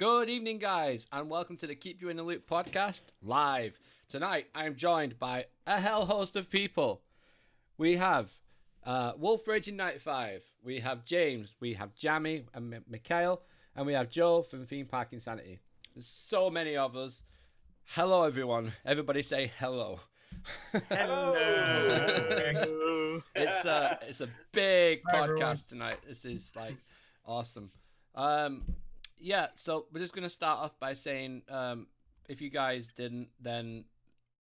Good evening, guys, and welcome to the Keep You in the Loop podcast live. Tonight, I'm joined by a hell host of people. We have Wolf Raging 95, we have James, we have Jammy and Mikhail, and we have Joe from Theme Park Insanity. There's so many of us. Hello, everyone. Everybody say hello. Hello. It's a big Hi, podcast everyone. tonight. This is like awesome. Yeah, so we're just gonna start off by saying, if you guys didn't, then,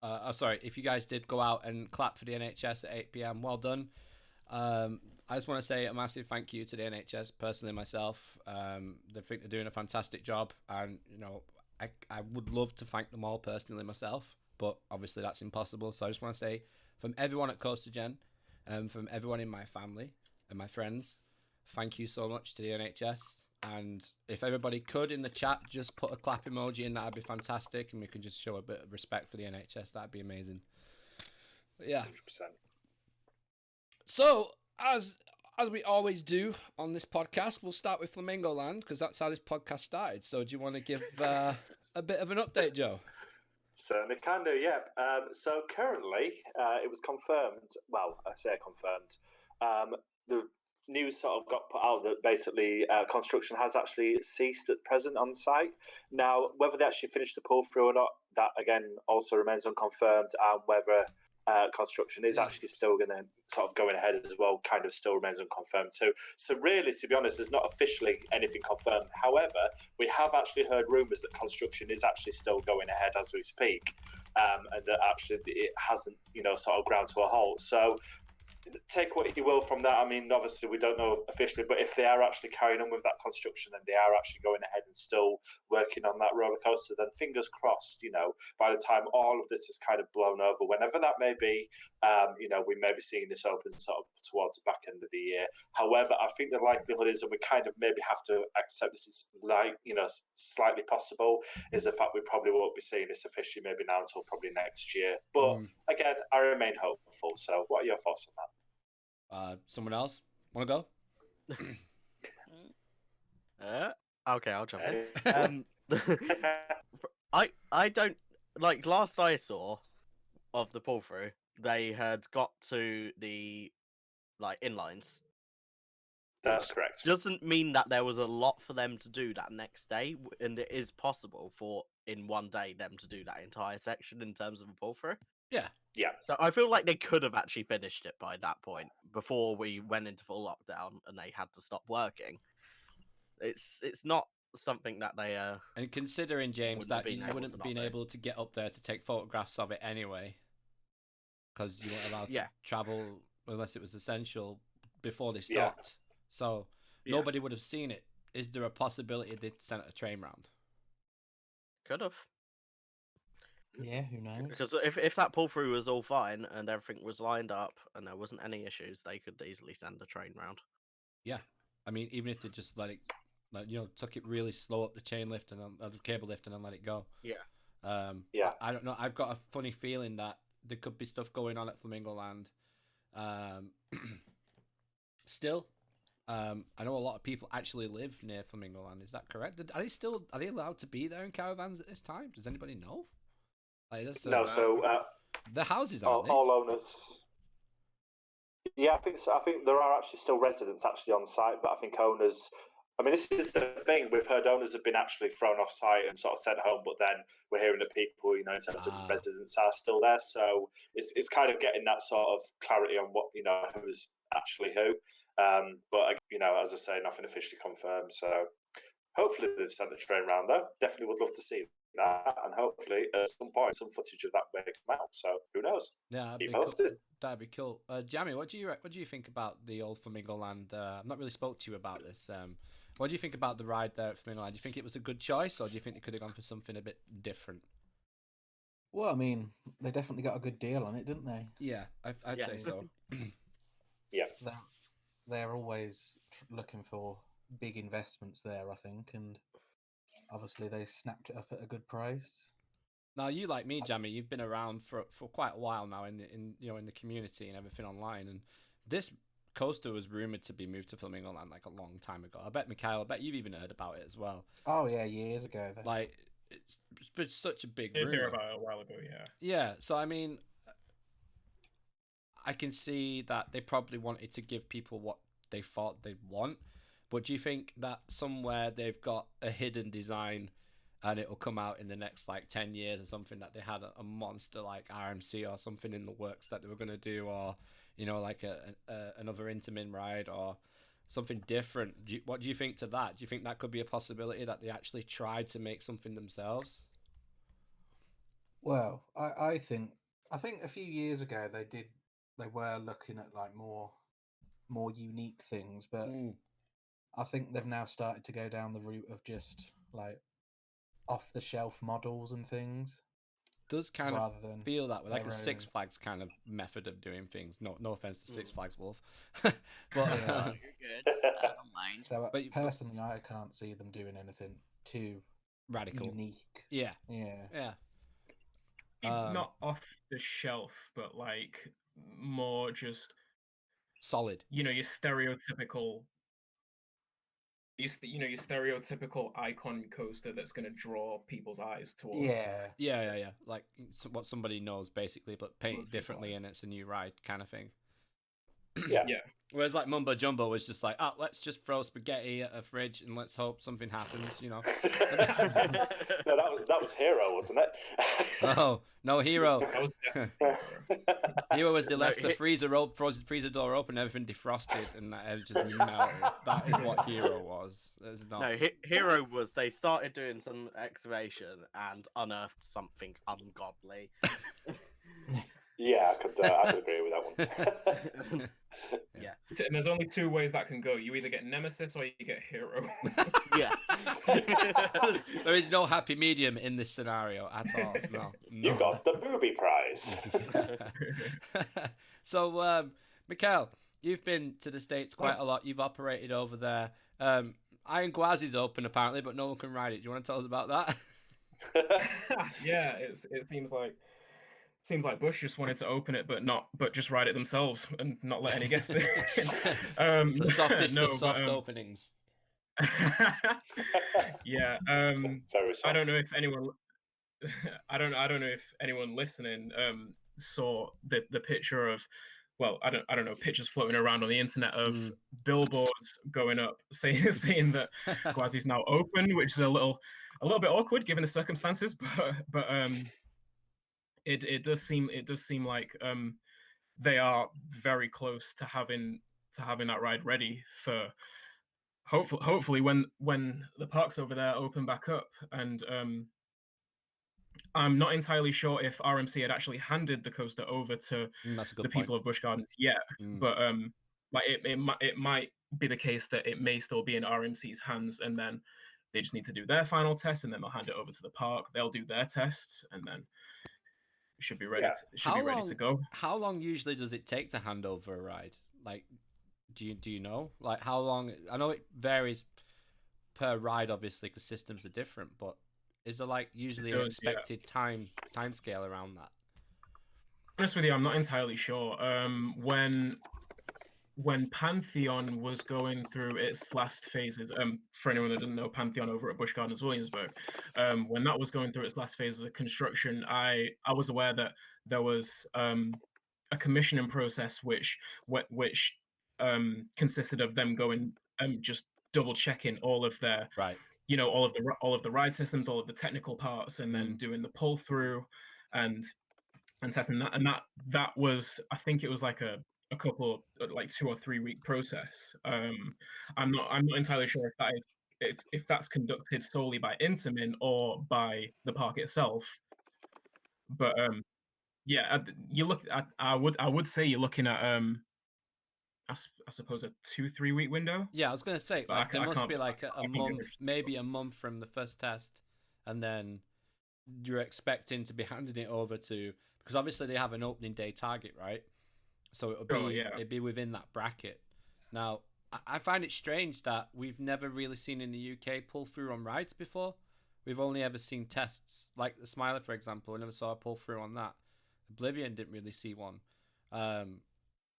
if you guys did go out and clap for the NHS at 8 p.m., well done. I just want to say a massive thank you to the NHS, personally myself. They think they're doing a fantastic job, and I would love to thank them all personally myself, but obviously that's impossible. So I just want to say, from everyone at CoasterGen, from everyone in my family and my friends, thank you so much to the NHS. And if everybody could in the chat just put a clap emoji in, that'd be fantastic, and we can just show a bit of respect for the NHS. That'd be amazing. But yeah. 100%. So as we always do on this podcast, we'll start with Flamingo Land because that's how this podcast started. So do you want to give a bit of an update, Joe? Certainly can do, yeah. So currently, it was confirmed. Well, I say confirmed. The news sort of got put out that basically construction has actually ceased at present on site. Now, whether they actually finished the pull through or not, that again also remains unconfirmed, and whether construction is actually still going to sort of going ahead as well, kind of still remains unconfirmed. So really, to be honest, there's not officially anything confirmed. However, we have actually heard rumours that construction is actually still going ahead as we speak, and that actually it hasn't, sort of ground to a halt. So take what you will from that. I mean, obviously we don't know officially, but if they are actually carrying on with that construction and they are actually going ahead and still working on that roller coaster, then fingers crossed, by the time all of this is kind of blown over, whenever that may be, we may be seeing this open sort of towards the back end of the year. However, I think the likelihood is, and we kind of maybe have to accept this is slightly possible, is the fact we probably won't be seeing this officially maybe now until probably next year. But again, I remain hopeful. So what are your thoughts on that? Someone else want to go? Okay, I'll jump in. I don't like. Last I saw of the pull through, they had got to the inlines. That's correct. Doesn't mean that there was a lot for them to do that next day, and it is possible for in one day them to do that entire section in terms of a pull through. Yeah. So I feel like they could have actually finished it by that point before we went into full lockdown and they had to stop working. It's not something that they and considering, James, that you wouldn't have been able to get up there to take photographs of it anyway, because you weren't allowed to travel unless it was essential before they stopped. So nobody would have seen it. Is there a possibility they sent a train round? Could have. Yeah, who knows? Because if that pull through was all fine and everything was lined up and there wasn't any issues, they could easily send a train round. Yeah, I mean, even if they just let it, took it really slow up the chain lift and the cable lift and then let it go. Yeah. I don't know. I've got a funny feeling that there could be stuff going on at Flamingo Land. Still, I know a lot of people actually live near Flamingo Land. Is that correct? Are they allowed to be there in caravans at this time? Does anybody know? No, so the houses all owners. Yeah, I think so. I think there are actually still residents actually on site, but I think owners. I mean, this is the thing. We've heard owners have been actually thrown off site and sort of sent home, but then we're hearing that people, in terms of residents, are still there. So it's kind of getting that sort of clarity on what who's actually who. But as I say, nothing officially confirmed. So hopefully they've sent the train round though. Definitely would love to see that, and hopefully at some point some footage of that may come out. So who knows? Yeah, keep posted. That'd be cool. Jamie, what do you think about the old Flamingo Land? I've not really spoke to you about this. What do you think about the ride there at Flamingo Land? Do you think it was a good choice, or do you think they could have gone for something a bit different? Well, I mean, they definitely got a good deal on it, didn't they? Yeah, I'd say so. Yeah, they're always looking for big investments there, I think, and obviously they snapped it up at a good price. Now, you like me, Jamie, you've been around for quite a while now in the community and everything online, and this Coaster was rumored to be moved to Flamingo Land like a long time ago. I bet Mikhail, I bet you've even heard about it as well. Oh yeah, years ago. Like it's been such a big Did rumor. hear about it a while ago, yeah. Yeah, so I mean, I can see that they probably wanted to give people what they thought they'd want, but do you think that somewhere they've got a hidden design and it'll come out in the next like 10 years or something, that they had a monster like RMC or something in the works that they were going to do, or you know, like another Intamin ride or something different? What do you think to that? Do you think that could be a possibility, that they actually tried to make something themselves? Well, I think a few years ago they were looking at like more unique things, but I think they've now started to go down the route of just like off the shelf models and things. Does kind of rather than feel that way, like a their Six own. Flags kind of method of doing things. No offense to Six Flags Wolf, but Oh, you're good. I don't mind. So But- personally, I can't see them doing anything too radical. unique. Yeah, Yeah. Not off the shelf, but like more just, solid. you know, your stereotypical your stereotypical icon coaster that's going to draw people's eyes towards. Yeah. Like what somebody knows basically, but paint it Most differently, people. and it's a new ride kind of thing. Yeah. Yeah. Whereas like Mumbo Jumbo was just like, oh, let's just throw spaghetti at a fridge and let's hope something happens, you know. No, that was Hero, wasn't it? Oh no, Hero. That was Hero was they No, left the freezer door open, everything defrosted, and that it just melted. That is what Hero was. It's not. No, Hero was they started doing some excavation and unearthed something ungodly. Yeah, I could agree with that one. Yeah. And there's only two ways that can go. You either get Nemesis or you get Hero. Yeah. There is no happy medium in this scenario at all. No. You got the booby prize. So, Mikhail, you've been to the States quite a lot. You've operated over there. Iron Gwazi's open apparently, but no one can ride it. Do you want to tell us about that? Yeah, it seems like Bush just wanted to open it, but just ride it themselves and not let any guests in. The softest no, of soft but, openings. Yeah. Very soft. I don't know if anyone. I don't know if anyone listening saw the picture of. Well, I don't know, pictures floating around on the internet of billboards going up saying that Gwazi's now open, which is a little bit awkward given the circumstances, but it does seem like they are very close to having that ride ready for hopefully when the parks over there open back up. And I'm not entirely sure if RMC had actually handed the coaster over to That's a good the point. people of Busch Gardens yet, but like it might be the case that it may still be in RMC's hands, and then they just need to do their final test, and then they'll hand it over to the park. They'll do their tests, and then it should be ready. Yeah. It should be ready to go. How long usually does it take to hand over a ride? Like, do you know? Like, how long? I know it varies per ride, obviously, because systems are different. But is there like usually an expected time scale around that? Honest with you, I'm not entirely sure. When Pantheon was going through its last phases, for anyone that doesn't know, Pantheon over at Busch Gardens Williamsburg, when that was going through its last phases of construction, I was aware that there was a commissioning process which consisted of them going just double checking all of their all of the ride systems, all of the technical parts, and then doing the pull through and testing that. And that was, I think it was like a couple, like 2 or 3 week process. I'm not entirely sure if that is if that's conducted solely by Intamin or by the park itself. But yeah, you look at, I would say you're looking at I suppose a 2-3 week window. Yeah, I was gonna say, But like, there must be like I a can't give month, it- maybe a month from the first test, and then you're expecting to be handing it over to, because obviously they have an opening day target, right? So it'd be within that bracket. Now, I find it strange that we've never really seen in the UK pull through on rides before. We've only ever seen tests, like the Smiler, for example. I never saw a pull through on that. Oblivion didn't really see one.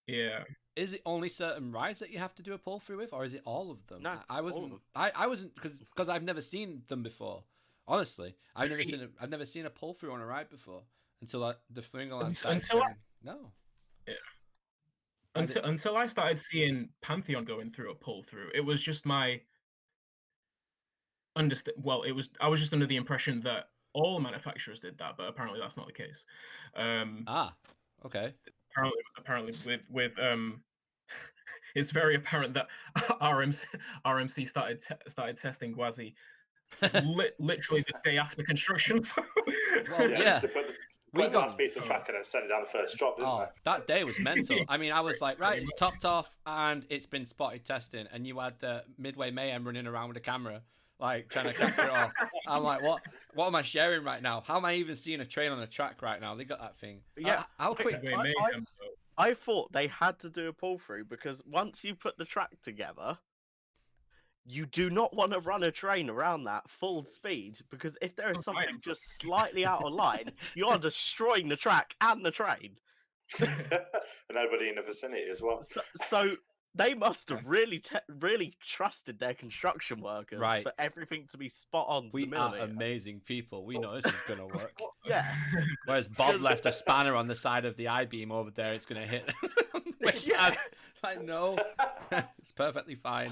Yeah. is it only certain rides that you have to do a pull through with, or is it all of them? No, I wasn't. all of them. I wasn't because I've never seen them before. Honestly, I've never seen a pull through on a ride before until the Fingerland started showing. No. Yeah. Until I started seeing Pantheon going through a pull through, it was just my Well, I was just under the impression that all manufacturers did that, but apparently that's not the case. Okay. Apparently, with it's very apparent that RMC started testing Gwazi literally the day after construction. So. Well, yeah. We got last piece of track and then sent it down the first drop, didn't they? That day was mental. I mean, I was like, right, it's topped off and it's been spotted testing, and you had Midway Mayhem running around with a camera, like trying to capture it all. I'm like, what am I sharing right now? How am I even seeing a train on a track right now? They got that thing. Yeah. How quick? I thought they had to do a pull through because once you put the track together, you do not want to run a train around that full speed, because if there is something just slightly out of line, you are destroying the track and the train. And everybody in the vicinity as well. So they must have really trusted their construction workers for everything to be spot on. We are amazing people. We know this is going to work. Yeah. Whereas Bob left a spanner on the side of the I-beam over there, it's going to hit. I know. It's perfectly fine.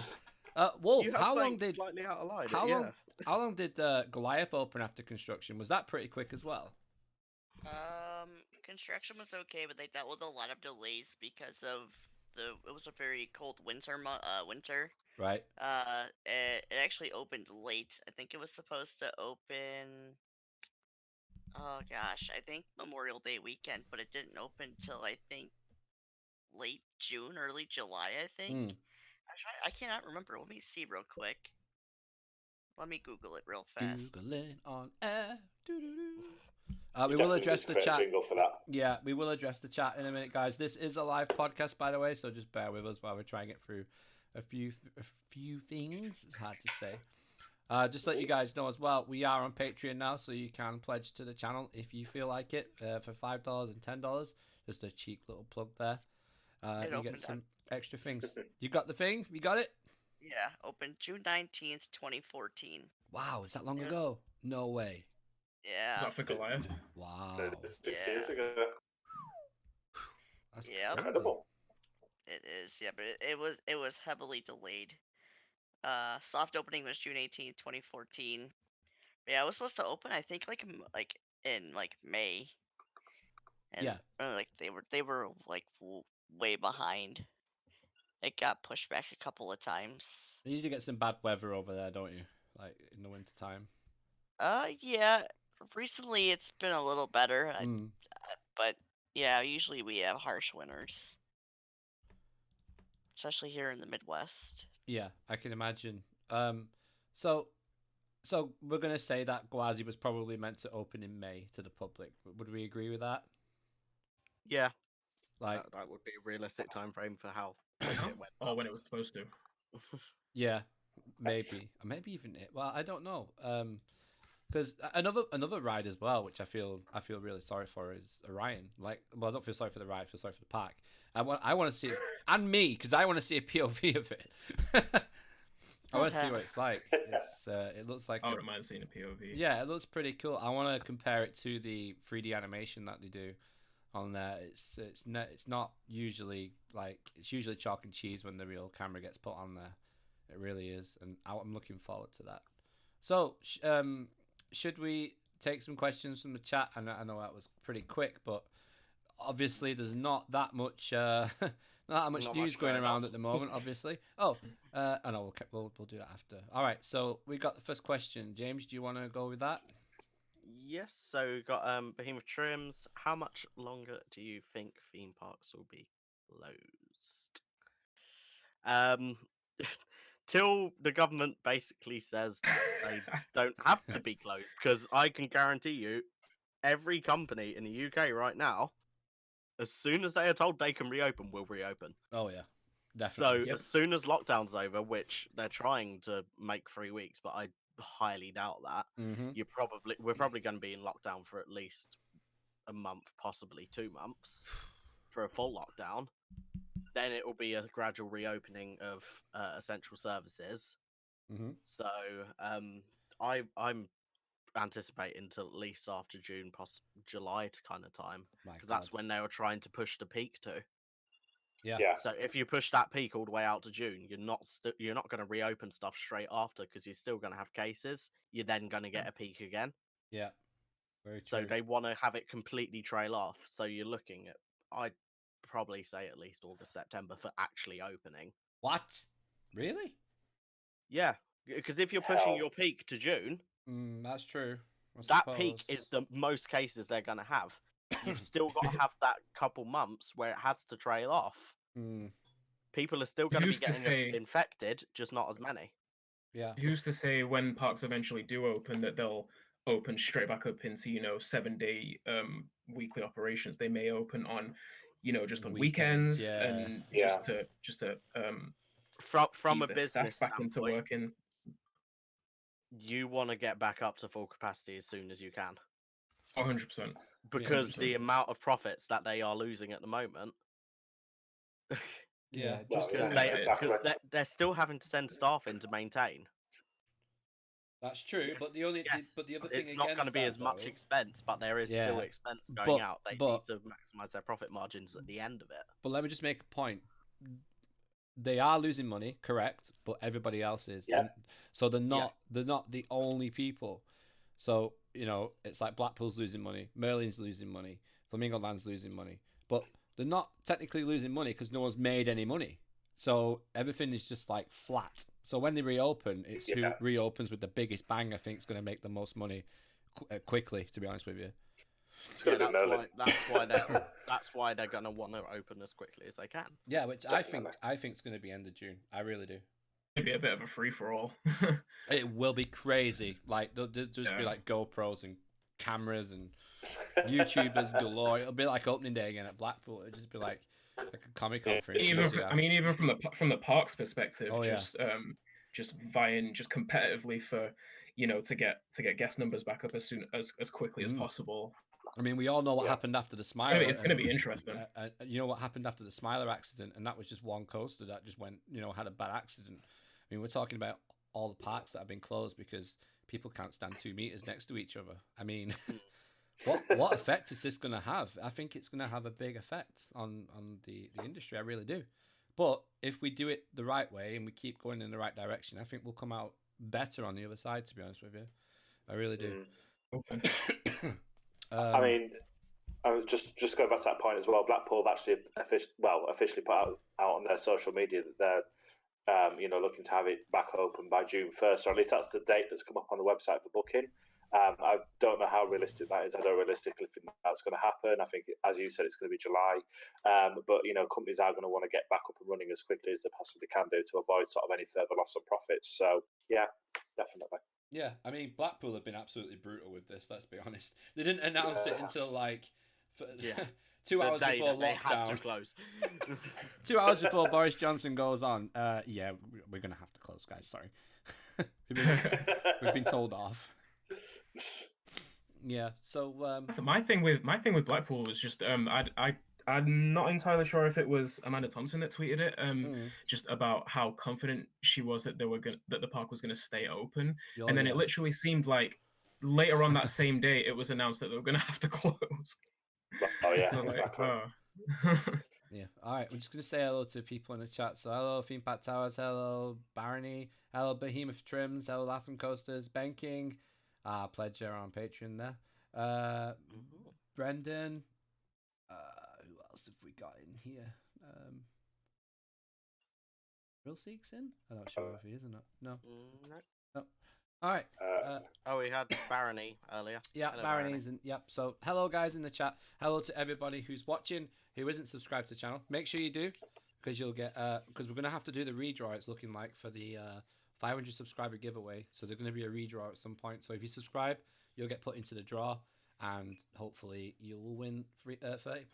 Wolf, how long did slightly out of line? How long did Goliath open after construction? Was that pretty quick as well? Construction was okay, but they dealt with a lot of delays because of it was a very cold winter. Right. It actually opened late. I think it was supposed to open. Oh gosh, I think Memorial Day weekend, but it didn't open till I think late June, early July. I think. Actually, I cannot remember. Let me see real quick. Let me Google it real fast. Googling on air. We will address the chat. For that. Yeah, we will address the chat in a minute, guys. This is a live podcast, by the way, so just bear with us while we're trying to get through a few things. It's hard to say. Just to let you guys know as well, we are on Patreon now, so you can pledge to the channel if you feel like it for $5 and $10. Just a cheap little plug there. You get some extra things. You got the thing? You got it? Yeah, opened June 19th, 2014. Wow, is that long ago? No way. Yeah. Is that for Goliath? Wow. 6 years ago. That's incredible. It is, yeah, but it was heavily delayed. Soft opening was June 18th, 2014. But yeah, it was supposed to open, I think, in May. And they were like way behind. It got pushed back a couple of times. You need to get some bad weather over there, don't you? Like in the winter time. Yeah. Recently, it's been a little better, but yeah, usually we have harsh winters, especially here in the Midwest. Yeah, I can imagine. So we're gonna say that Gwazi was probably meant to open in May to the public. Would we agree with that? Yeah, like that would be a realistic time frame for how it went. Or when it was supposed to. Yeah, maybe even it. Well, I don't know. Because another ride as well, which I feel really sorry for, is Orion. Like, well, I don't feel sorry for the ride. I feel sorry for the park. I want to see it, and me, because I want to see a POV of it. I want to see what it's like. It looks like I wouldn't mind seeing a POV. Yeah, it looks pretty cool. I want to compare it to the 3D animation that they do on there. It's not usually it's usually chalk and cheese when the real camera gets put on there. It really is, and I'm looking forward to that. So, should we take some questions from the chat? I know that was pretty quick, but obviously there's not that much news going around at the moment. Obviously. I know we'll do that after. All right. So we got the first question. James, do you want to go with that? Yes. So we got Behemoth Trims. How much longer do you think theme parks will be closed? Till the government basically says that they don't have to be closed, because I can guarantee you, every company in the UK right now, as soon as they are told they can reopen, will reopen. Oh yeah, definitely. So as soon as lockdown's over, which they're trying to make 3 weeks, but I highly doubt that, we're probably going to be in lockdown for at least a month, possibly 2 months, for a full lockdown. then it will be a gradual reopening of essential services. Mm-hmm. So I'm anticipating till at least after June, July kind of time, because that's when they were trying to push the peak to. Yeah. So if you push that peak all the way out to June, you're not going to reopen stuff straight after because you're still going to have cases. You're then going to get a peak again. Yeah. Very true. So they want to have it completely trail off. So you're looking at, I'd probably say at least August, September for actually opening. What? Really? Yeah, because if you're pushing your peak to June, that's true. That peak is the most cases they're going to have. You've still got to have that couple months where it has to trail off. People are still going to be getting infected, just not as many. Yeah. Who's to say when parks eventually do open that they'll open straight back up into 7-day weekly operations? They may open on just on weekends and just to from a the business staff back into working. You want to get back up to full capacity as soon as you can. 100%. Because the amount of profits that they are losing at the moment. Just because they're still having to send staff in to maintain. That's true, but the other thing it's not going to be as much expense, but there is still expense going out. They need to maximize their profit margins at the end of it. But let me just make a point. They are losing money, correct? But everybody else is. Yeah. So they're not the only people. So it's like Blackpool's losing money, Merlin's losing money, Flamingo Land's losing money, but they're not technically losing money because no one's made any money. So everything is just like flat. So when they reopen, it's who reopens with the biggest bang. I think is going to make the most money quickly. To be honest with you, that's why they're going to want to open as quickly as they can. Yeah, which definitely. I think it's going to be end of June. I really do. Maybe a bit of a free for all. It will be crazy. Like there'll just be like GoPros and cameras and YouTubers galore. It'll be like opening day again at Blackpool. It'll just be like a comic con for even from the park's perspective, just vying just competitively for to get guest numbers back up as quickly as possible. I mean, we all know what happened after the Smiler. It's going to be interesting. You know what happened after the Smiler accident, and that was just one coaster that just went, had a bad accident. I mean, we're talking about all the parks that have been closed because people can't stand 2 meters next to each other. I mean, what effect is this going to have? I think it's going to have a big effect on the industry. I really do. But if we do it the right way and we keep going in the right direction, I think we'll come out better on the other side, to be honest with you. I really do. I mean, I was just going back to that point as well. Blackpool have actually officially put out on their social media that they're looking to have it back open by June 1st, or at least that's the date that's come up on the website for booking. I don't know how realistic that is. I don't realistically think that's going to happen. I think, as you said, it's going to be July. But companies are going to want to get back up and running as quickly as they possibly can do to avoid sort of any further loss of profits. So yeah, definitely. Yeah, I mean, Blackpool have been absolutely brutal with this, let's be honest. They didn't announce it until 2 hours before lockdown. They had to close. 2 hours before Boris Johnson goes on, we're going to have to close, guys, sorry. We've been told off. Yeah, so... My thing with Blackpool was just, I'm not entirely sure if it was Amanda Thompson that tweeted it, just about how confident she was that that the park was going to stay open, and then it literally seemed like later on that same day it was announced that they were going to have to close. Oh yeah, exactly. Yeah. All right, we're just going to say hello to people in the chat. So hello Theme Park Towers, hello Barney, hello Behemoth Trims, hello Laughing Coasters, Ben King, pledger on Patreon there, Brendan. Who else have we got in here? Real Seek's in? I'm not sure if he is or not. No. No. All right. We had Barony earlier. Yeah, Barony's in. Yep. So hello guys in the chat. Hello to everybody who's watching who isn't subscribed to the channel. Make sure you do, because you'll get because we're gonna have to do the redraw. It's looking like for the 500 subscriber giveaway. So there's gonna be a redraw at some point. So if you subscribe, you'll get put into the draw. And hopefully you will win £30.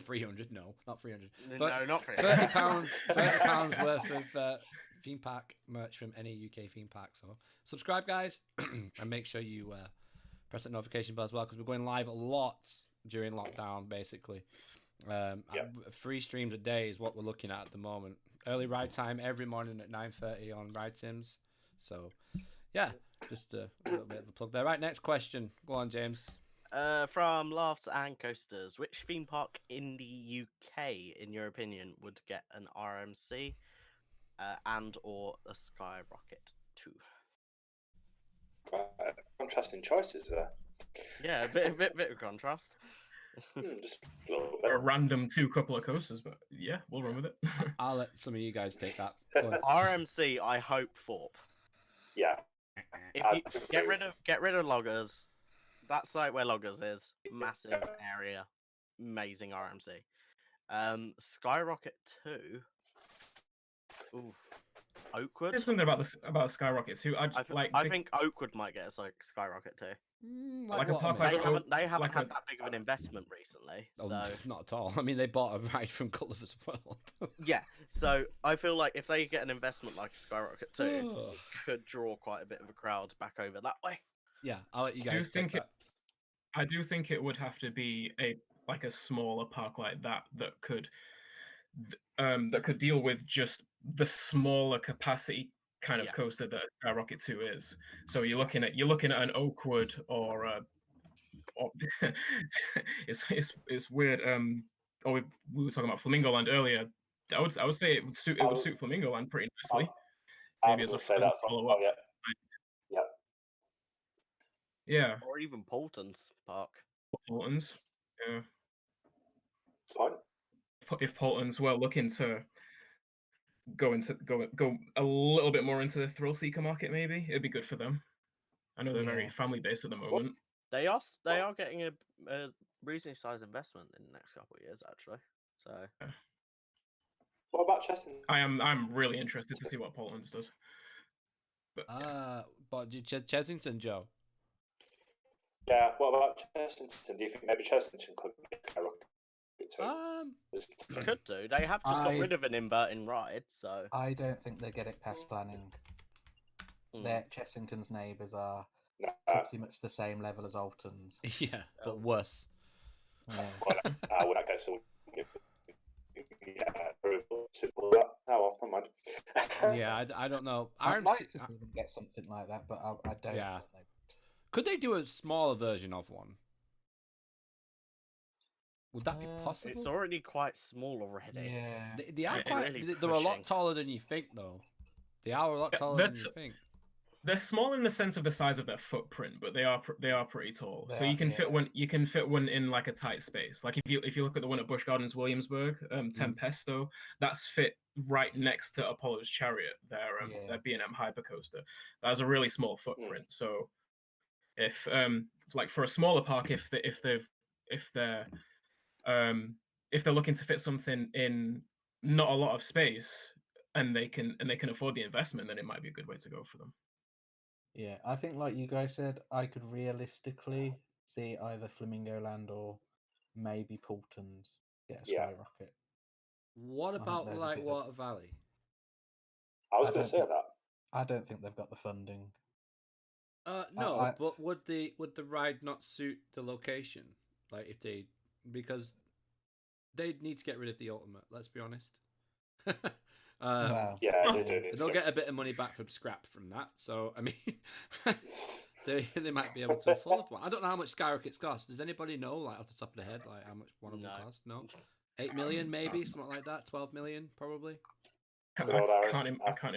300? No, not 300. No, not 300. £30 worth of theme park merch from any UK theme park. So subscribe, guys, and make sure you press that notification bell as well, because we're going live a lot during lockdown, basically. 3 streams a day is what we're looking at the moment. Early ride time every morning at 9:30 on Ride Sims. So, yeah, just a little bit of a plug there. Right, next question. Go on, James. From Laughs and Coasters, which theme park in the UK, in your opinion, would get an RMC and or a Skyrocket 2? Contrasting choices there. Yeah, a bit of contrast. Just a little bit. A random couple of coasters, but yeah, we'll run with it. I'll let some of you guys take that. RMC, I hope Thorpe. Yeah. If you get rid of Loggers, that site where Loggers is, massive area, amazing RMC. Skyrocket 2. Ooh. Oakwood. There's something about Skyrocket too. I think Oakwood might get a Skyrocket too. Like a park They haven't had that big of an investment recently, so not at all. I mean, they bought a ride from Gulliver's World. yeah. So I feel like if they get an investment like a Skyrocket 2, it could draw quite a bit of a crowd back over that way. Yeah, I'll let you guys take that. I do think it would have to be a smaller park like that could deal with just the smaller capacity kind of coaster that Skyrocket 2 is. So you're looking at an Oakwood or it's weird. We were talking about Flamingo Land earlier. I would say it would suit Flamingo Land pretty nicely. Maybe as a follow-up. Yeah. Yeah. Or even Polton's Park. Polton's. Yeah. Fine. If Polton's were looking to go a little bit more into the thrill seeker market, maybe it'd be good for them. I know they're very family based at the moment. They are getting a reasonably sized investment in the next couple of years, actually. So. What about Chessington? I'm really interested to see what Polton's does. But Chessington, Joe. Yeah. What about Chessington? Do you think maybe Chessington could get Skyrocket? Could do. They have just got rid of an inverting ride, so I don't think they get it past planning. Their Chessington's neighbours are pretty much the same level as Alton's. Yeah, but worse. Yeah. I would guess so. Simple. Oh well, never mind. Yeah, I don't know. I'd like to see them get something like that, but I don't. Yeah. Could they do a smaller version of one? Would that be possible? It's already quite small already. Yeah. They are quite. Really they're a lot taller than you think, though. They are a lot taller than you think. They're small in the sense of the size of their footprint, but they are pretty tall. So you can fit one in like a tight space. Like if you look at the one at Busch Gardens Williamsburg, Tempesto, that's fit right next to Apollo's Chariot, their B&M hypercoaster. That has a really small footprint. So if like for a smaller park, if they're looking to fit something in not a lot of space and they can afford the investment, then it might be a good way to go for them. Yeah, I think like you guys said, I could realistically see either Flamingo Land or maybe Polton's get a Skyrocket. What about Water Valley? I was going to say that. I don't think they've got the funding. No, but would the ride not suit the location? Like because they'd need to get rid of the Ultimate. Let's be honest. Yeah, they do. They'll get a bit of money back from scrap from that. So I mean, they might be able to afford one. I don't know how much Skyrockets cost. Does anybody know, like off the top of their head, like how much one of them cost? No, 8 million maybe, something like that. 12 million probably. I can't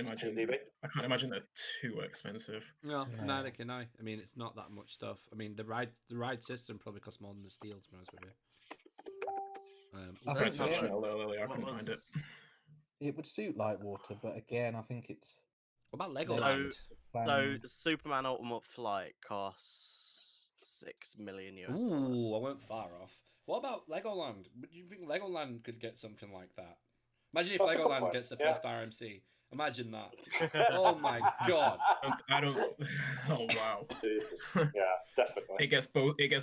imagine they're too expensive. No, neither can I. I mean, it's not that much stuff. I mean, the ride system probably costs more than the steel, to be honest with you. I couldn't find it. It would suit Lightwater, but again, I think it's. What about Legoland? So Superman Ultimate Flight costs $6 million. Ooh, I went far off. What about Legoland? Do you think Legoland could get something like that? Imagine if Legoland gets the first RMC. Imagine that. Oh my god. I don't. Oh wow. Jesus. Yeah, definitely. It gets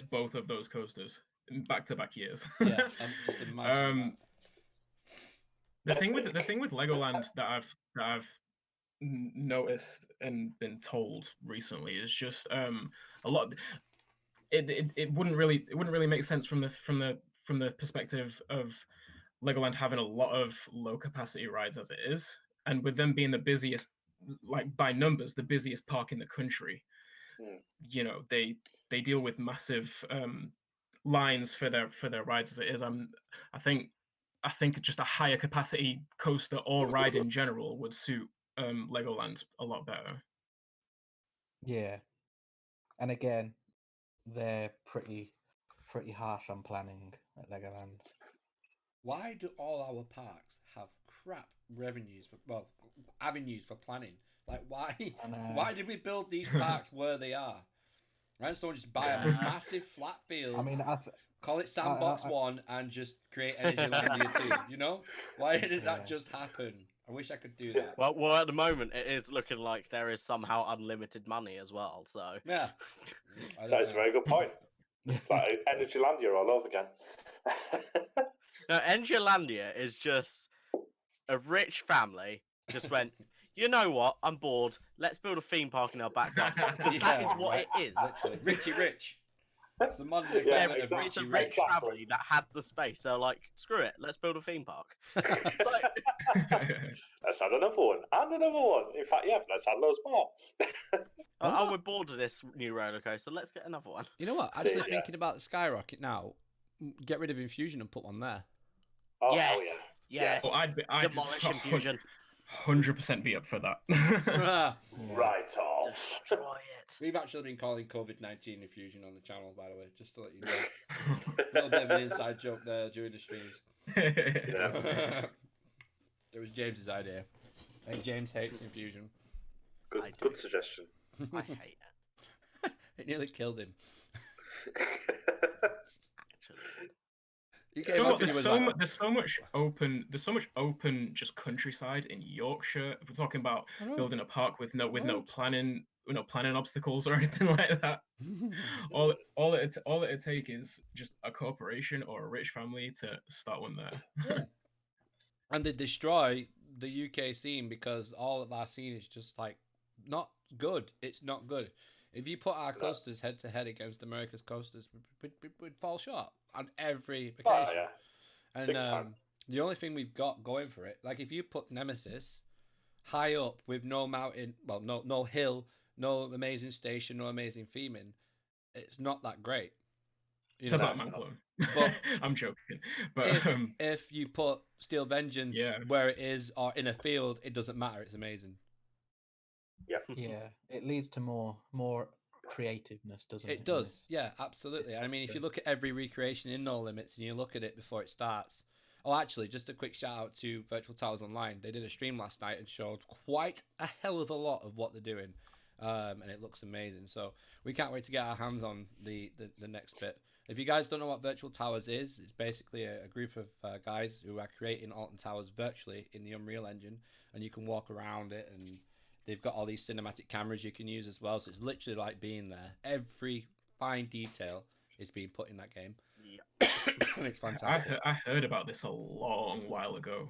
both of those coasters in back-to-back years. Yeah, just imagine that. The thing with Legoland that I've noticed and been told recently is just a lot. It wouldn't really make sense from the from the perspective of Legoland having a lot of low capacity rides as it is, and with them being the busiest, like by numbers, the busiest park in the country, you know, they deal with massive lines for their rides as it is. I think just a higher capacity coaster or ride in general would suit Legoland a lot better. Yeah, and again, they're pretty harsh on planning at Legoland. Why do all our parks have crap avenues for planning? Like, why did we build these parks where they are? Right, someone just buy a massive flat field. I mean, call it Sandbox 1 and just create Energylandia 2. You know, why didn't that just happen? I wish I could do that. Well, at the moment, it is looking like there is somehow unlimited money as well. So yeah, that's a very good point. It's like Energylandia all over again. No, Energylandia is just a rich family just went, you know what? I'm bored. Let's build a theme park in our back garden. Because that is what it is. Literally. Richie Rich. It's the modern Yeah, It's a rich family that had the space. They're like, screw it, let's build a theme park. Let's add another one. And another one. In fact, yeah, let's add loads more. Oh, we're bored of this new roller coaster. Let's get another one. You know what? Actually, thinking about the Skyrocket now, get rid of Infusion and put one there. Oh, yes. hell yeah. Yes. Well, I'd demolish Infusion. 100% be up for that. Right off. Destroy it. We've actually been calling COVID-19 Infusion on the channel, by the way, just to let you know. A little bit of an inside joke there during the streams. Yeah. It was James's idea. I think James hates Infusion. Good suggestion. I hate it. It nearly killed him. Actually. There's so much open just countryside in Yorkshire. If we're talking about building a park with no planning obstacles or anything like that, all it take is just a corporation or a rich family to start one there. Yeah. And they destroy the UK scene because all of our scene is just like not good. It's not good. If you put our coasters head to head against America's coasters, we'd fall short on every occasion. Oh, yeah. And the only thing we've got going for it, like if you put Nemesis high up with no mountain, well, no hill, no amazing station, no amazing theming, it's not that great. It's about Mangalore. But I'm joking. But if you put Steel Vengeance where it is or in a field, it doesn't matter. It's amazing. Yeah, it leads to more creativeness, doesn't it? It does, yeah, absolutely. I mean, if you look at every recreation in No Limits and you look at it before it starts. Oh, actually, just a quick shout out to Virtual Towers Online. They did a stream last night and showed quite a hell of a lot of what they're doing, and it looks amazing. So we can't wait to get our hands on the next bit. If you guys don't know what Virtual Towers is, it's basically a group of guys who are creating Alton Towers virtually in the Unreal Engine, and you can walk around it, and they've got all these cinematic cameras you can use as well, so it's literally like being there. Every fine detail is being put in that game. Yeah. And it's fantastic. I heard about this a long while ago.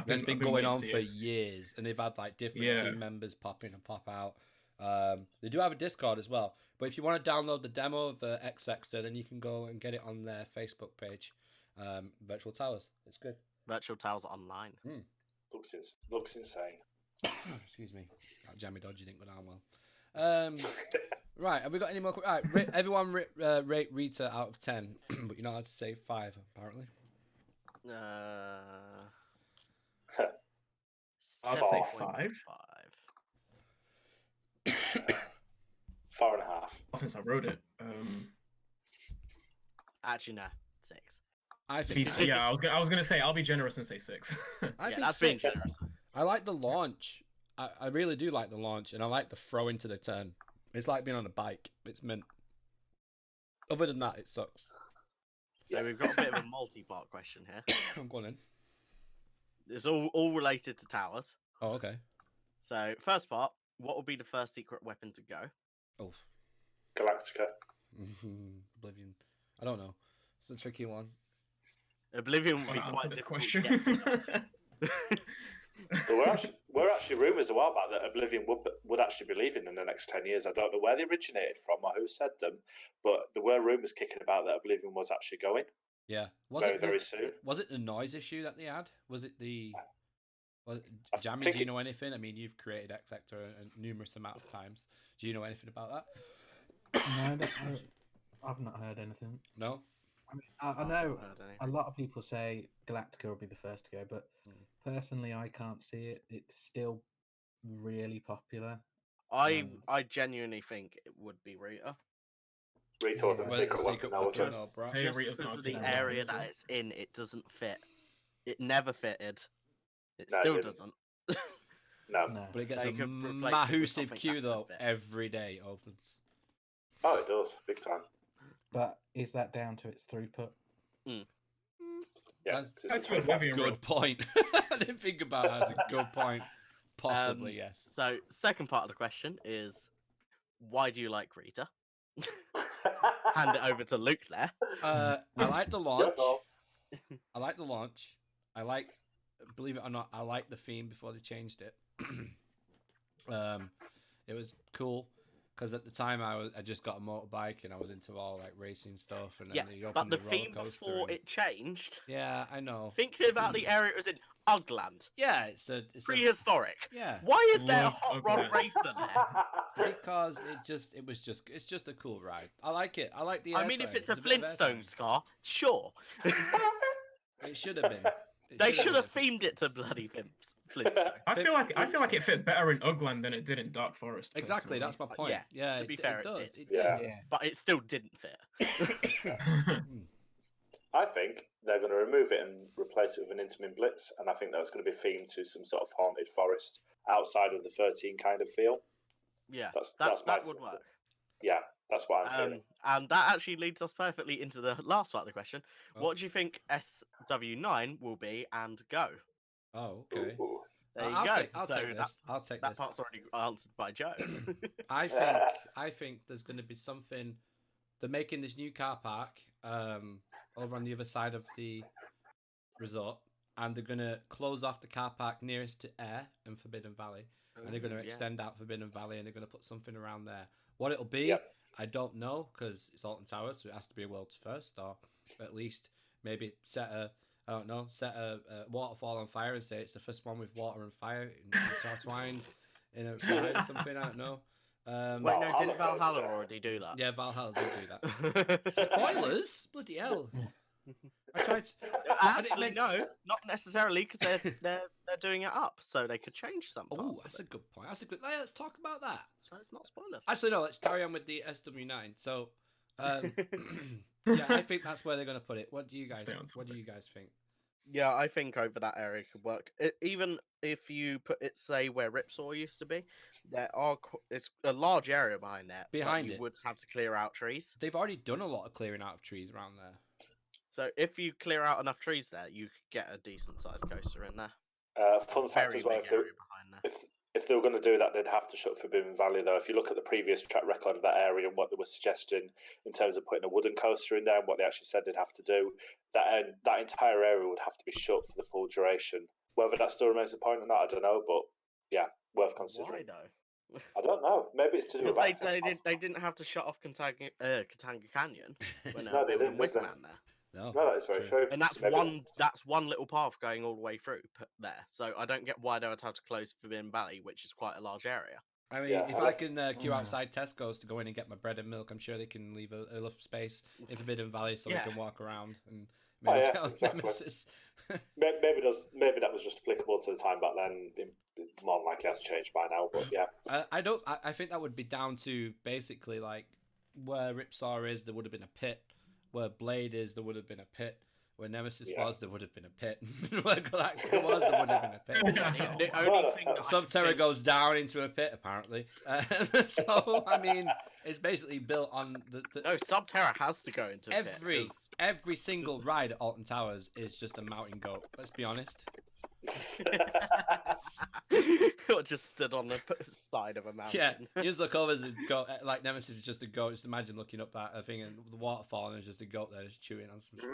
It's been going on for years, and they've had like different team members pop in and pop out. They do have a Discord as well, but if you want to download the demo of the X-Sector, then you can go and get it on their Facebook page. Virtual Towers, it's good. Virtual Towers Online. Looks insane. Excuse me, that jammy dodgy didn't go down well. Right, have we got any more? Right, everyone rate Rita out of 10, but you're not allowed to say 5 apparently. 7.5. 4.5. Since I wrote it. Actually, no, 6. I think. I was gonna say I'll be generous and say 6. I think that's 6. being generous. I like the launch. I really do like the launch, and I like the throw into the turn. It's like being on a bike. It's mint. Other than that, it sucks. So we've got a bit of a multi-part question here. I'm going in. It's all related to towers. Oh, okay. So first part, what will be the first secret weapon to go? Oh, Galactica. Oblivion. I don't know. It's a tricky one. Oblivion would be quite difficult to get. There were actually rumours a while back that Oblivion would actually be leaving in the next 10 years. I don't know where they originated from or who said them, but there were rumours kicking about that Oblivion was actually going. Yeah. Very soon. Was it the noise issue that they had? Was it Jammy? Do you know anything? I mean, you've created X Sector a numerous amount of times. Do you know anything about that? No, I've not heard anything. No. I mean, I know a lot of people say Galactica will be the first to go, but personally, I can't see it. It's still really popular. I genuinely think it would be Rita. Rita wasn't Well, secret secret weapon, was weapon it? or bra. Say Just Rita's because not of the secret area weapon, that it's in, it doesn't fit. It never fitted. It No, it still didn't. doesn't. No. No. But it gets They a could replace it with massive something queue that though would fit. every day it opens. Oh, it does. Big time. But is that down to its throughput? Yeah. 'cause it's a That's good. 25 Real. Good point. I didn't think about that as a good point. Possibly, yes. So, second part of the question is, why do you like Rita? Hand it over to Luke there. I like the launch. no. I like the launch. I like, believe it or not, I like the theme before they changed it. It was cool because at the time I just got a motorbike and I was into all like racing stuff. And then Yeah, they but opened the roller theme coaster before and- it changed. Yeah, I know. Thinking about the area it was in, Ugland, Yeah, it's a prehistoric. yeah. Why is there a Love hot rod Ugland. racer there? Because it's just a cool ride. I like it. I like the. I mean, if airtime. it's a There's bit of Flintstones airtime. car, sure. It should have been. They should have themed it to bloody Flintstone. I feel like it fit better in Ugland than it did in Dark Forest. Exactly, that's my point. Yeah, to be fair, it does. did. It Yeah. did. But it still didn't fit. I think they're going to remove it and replace it with an Intamin Blitz, and I think that's going to be themed to some sort of haunted forest outside of the 13 kind of feel. Yeah, That's that my would work. Yeah, that's what I'm feeling. And that actually leads us perfectly into the last part of the question. Oh. What do you think SW9 will be and go? Oh, okay. Ooh. There you I'll go. take this. I'll take That this. part's already answered by Joe. I think there's going to be something. They're making this new car park over on the other side of the resort, and they're going to close off the car park nearest to Air and Forbidden Valley, and they're going to extend out Forbidden Valley, and they're going to put something around there. What it'll be, I don't know, because it's Alton Towers, so it has to be a world's first, or at least maybe set a waterfall on fire and say it's the first one with water and fire intertwined in a ride or something. I don't know. Wait, no, didn't Valhalla already do that? Yeah, Valhalla did do that. Spoilers? Bloody hell! I tried. Actually, no, not necessarily, because they're doing it up, so they could change some parts. Oh, that's a good point. That's a good. Let's talk about that. So it's not spoilers. Actually, no. Let's carry on with the SW9. So, yeah, I think that's where they're going to put it. What do you guys? What do you guys think? Yeah, I think over that area could work. Even if you put it, say, where Ripsaw used to be, it's a large area behind that. Behind you it, would have to clear out trees. They've already done a lot of clearing out of trees around there. So if you clear out enough trees there, you could get a decent sized coaster in there. Fun fact as well, if they were going to do that, they'd have to shut Forbidden Valley, though. If you look at the previous track record of that area and what they were suggesting in terms of putting a wooden coaster in there and what they actually said they'd have to do, that entire area would have to be shut for the full duration. Whether that still remains the point or not, I don't know, but yeah, worth considering. Why though? I don't know. Maybe it's to do with because they didn't have to shut off Katanga Canyon when No, they they were didn't, Wickman did they? there. No, that is very true. And that's one little path going all the way through there. So I don't get why they would have to close Forbidden Valley, which is quite a large area. I mean, if I can queue outside Tesco's to go in and get my bread and milk, I'm sure they can leave enough space in Forbidden Valley so we can walk around and maybe exactly. Nemesis. maybe that was just applicable to the time back then. It more than likely has changed by now, but yeah. I think that would be down to basically like where Ripsaw is, there would have been a pit. Where Blade is, there would have been a pit. Where Nemesis was, there would have been a pit. Where Galactica was, there would have been a pit. The only thing Subterra goes down into a pit, apparently. So, I mean, it's basically built on the... No, Subterra has to go into a pit. Every single ride at Alton Towers is just a mountain goat. Let's be honest. Or just stood on the side of a mountain. Yeah, you just look over as a goat, like Nemesis is just a goat. Just imagine looking up that thing and the waterfall, and there's just a goat there just chewing on some straw.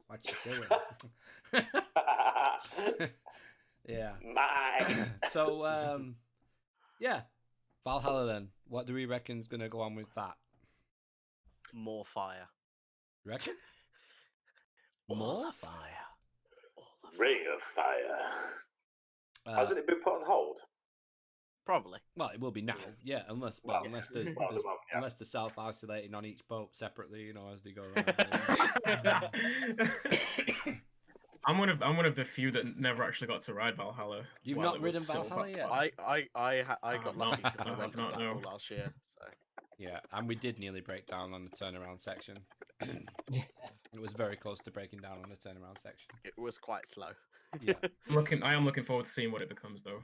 What you doing? Yeah. So, yeah, Valhalla then. What do we reckon is going to go on with that? More fire. reckon? More fire. Ring of Fire. Hasn't it been put on hold? Probably. Well, it will be now, yeah. Unless there's unless they're self-isolating on each boat separately, you know, as they go around. I'm one of the few that never actually got to ride Valhalla. You've while not it was ridden still Valhalla yet? I got lucky because I I went have to not, Blackpool no. last year. So Yeah, and we did nearly break down on the turnaround section. Yeah. It was very close to breaking down on the turnaround section. it was quite slow. Yeah. I am looking forward to seeing what it becomes, though.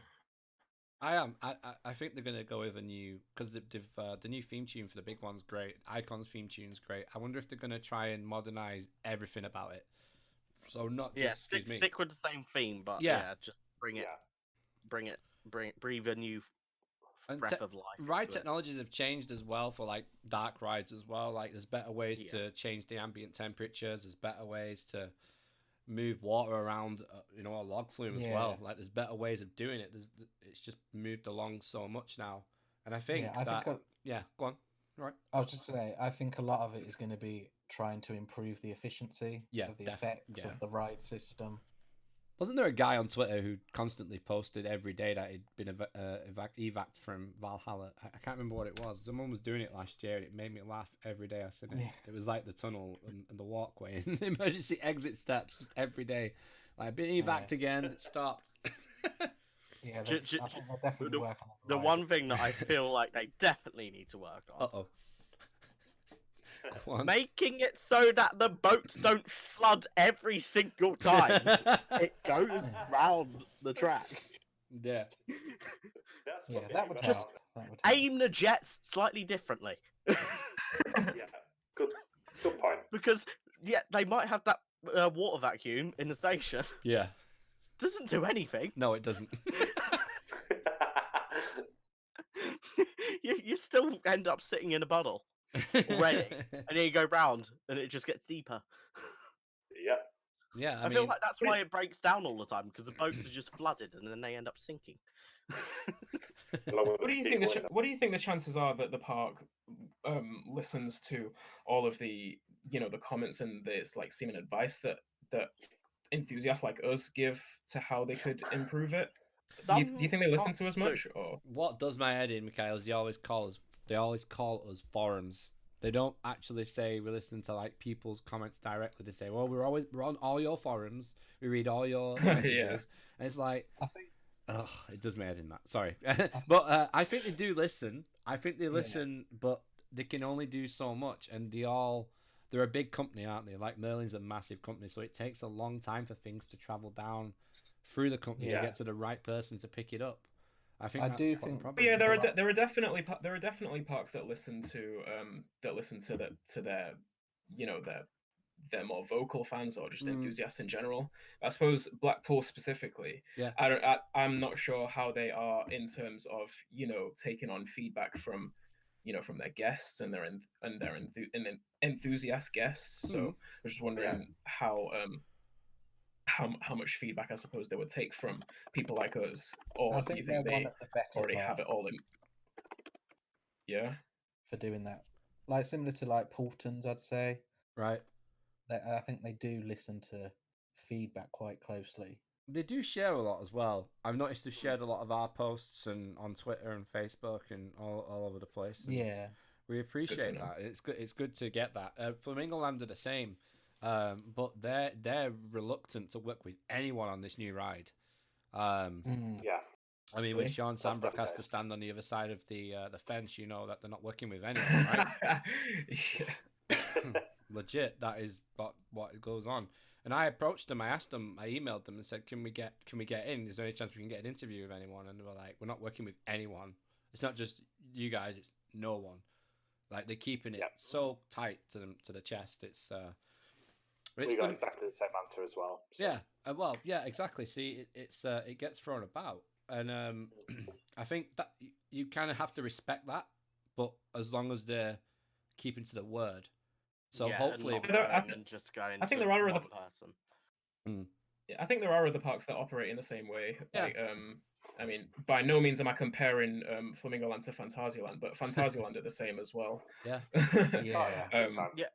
I am. I think they're gonna go with a new, because they've the new theme tune for the big one's great. Icon's theme tune's great. I wonder if they're gonna try and modernize everything about it. So not just stick with the same theme, but Yeah. just breathe a new And breath of life. ride to it. technologies have changed as well for like dark rides as well. Like there's better ways to change the ambient temperatures. There's better ways to move water around, you know, a log flume as well. Like there's better ways of doing it. It's just moved along so much now, and I think go on. Right. I was just saying, I think a lot of it is going to be trying to improve the efficiency of the effects of the ride system. Wasn't there a guy on Twitter who constantly posted every day that he'd been evac'd from Valhalla? I can't remember what it was. Someone was doing it last year, and it made me laugh every day I said it. Yeah. It was like the tunnel and the walkway and the emergency exit steps just every day. Like, been evac'd again, it stopped. Yeah, I think they'll definitely work on the one thing that I feel like they definitely need to work on. Uh-oh. Making it so that the boats don't flood every single time it goes round the track. Yeah. That would just aim the jets slightly differently. Yeah, good point. Because they might have that water vacuum in the station. Yeah. Doesn't do anything. No, it doesn't. you still end up sitting in a puddle already, and then you go round, and it just gets deeper. Yeah. Yeah, I feel like that's why it breaks down all the time, because the boats are just flooded, and then they end up sinking. What do you think? What do you think the chances are that the park listens to all of the the comments and this like seeming advice that enthusiasts like us give to how they could improve it? Do you think they listen to us much? Or what does my head in, Mikhail, is they always call us forums. They don't actually say we listen to like people's comments directly. They say, well, we're on all your forums. We read all your messages. And it's like, it does my head in that. Sorry. But I think they do listen. I think they listen, but they can only do so much. And they're a big company, aren't they? Like Merlin's a massive company. So it takes a long time for things to travel down through the company to get to the right person to pick it up. I think the problem. Yeah, there are definitely parks that listen to their their more vocal fans or just enthusiasts in general. I suppose Blackpool specifically. Yeah. I'm not sure how they are in terms of taking on feedback from from their guests and their enthusiast guests. So I was just wondering how much feedback I suppose they would take from people like us, or do you think they already have it all in? Yeah, for doing that, like similar to like Portons, I'd say. Right. I think they do listen to feedback quite closely. They do share a lot as well. I've noticed they've shared a lot of our posts and on Twitter and Facebook and all over the place. And we appreciate that. It's good. It's good to get that. Flamingo Land are the same. But they're reluctant to work with anyone on this new ride. Yeah. I mean, when Sean Sandbrook has to stand on the other side of the fence, you know that they're not working with anyone, right? Legit, that is what goes on. And I approached them. I asked them. I emailed them and said, "Can we get in? Is there any chance we can get an interview with anyone?" And they were like, "We're not working with anyone. It's not just you guys. It's no one. Like they're keeping it so tight to the chest. It's." We got exactly the same answer as well. So. Yeah, exactly. See, it gets thrown about, and I think that you kind of have to respect that, but as long as they're keeping to the word. So hopefully, I think there are other person. I think there are other parks that operate in the same way. Like, I mean, by no means am I comparing Flamingo Land to Phantasialand, but Phantasialand are the same as well. Yeah. Yeah.